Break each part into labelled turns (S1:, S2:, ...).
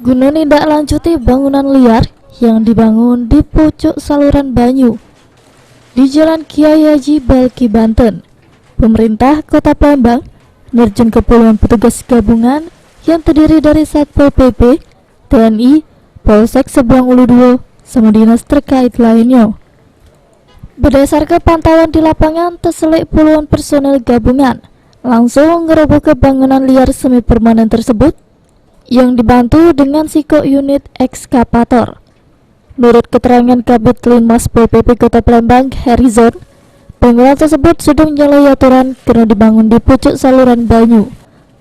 S1: Guna nindaklanjuti bangunan liar yang dibangun di pucuk saluran banyu di Jalan Kiai Haji Balki, Banten, pemerintah Kota Palembang nerjun ke puluhan petugas gabungan yang terdiri dari Satpol PP, TNI, Polsek Seberang Ulu 2, sama dinas terkait lainnya. Berdasarkan pantauan di lapangan, terselik puluhan personel gabungan langsung ngeroboh ke bangunan liar semi permanen tersebut yang dibantu dengan psiko unit ekskavator. Menurut keterangan Kabid Linmas Pol PP Kota Palembang, Harrison, bangunan tersebut sudah menyalahi aturan karena dibangun di pucuk saluran banyu.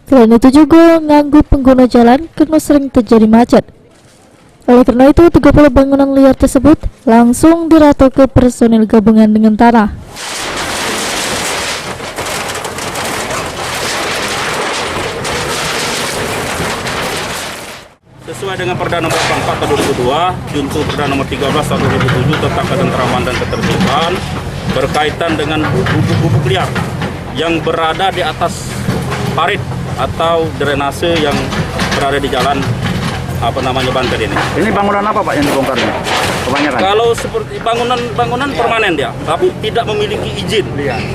S1: Selain itu juga mengganggu pengguna jalan karena sering terjadi macet. Oleh karena itu, 30 bangunan liar tersebut langsung dirata ke personil gabungan dengan tanah.
S2: Sesuai dengan Perda Nomor 44 tahun 2002, Junto Perda Nomor 13 tahun 2007 tentang ketentraman dan ketertiban berkaitan dengan bubuk-bubuk liar yang berada di atas parit atau drainase yang berada di jalan Banten ini.
S3: Ini bangunan apa Pak yang dibongkar ini? Kebanyakan.
S2: Kalau seperti bangunan permanen dia, tapi tidak memiliki izin.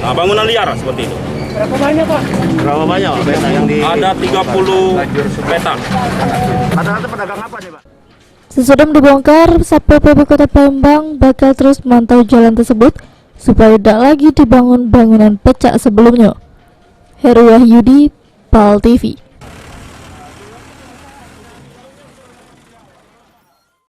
S2: Nah, bangunan liar seperti itu.
S3: Berapa banyak Pak? Berapa banyak peta yang di...
S2: Ada 30 peta.
S3: Ada pedagang apa nih Pak?
S1: Sesudah dibongkar, Satpol PP Kota Palembang bakal terus memantau jalan tersebut supaya tidak lagi dibangun bangunan pecah sebelumnya. Heru Wahyudi, PAL TV.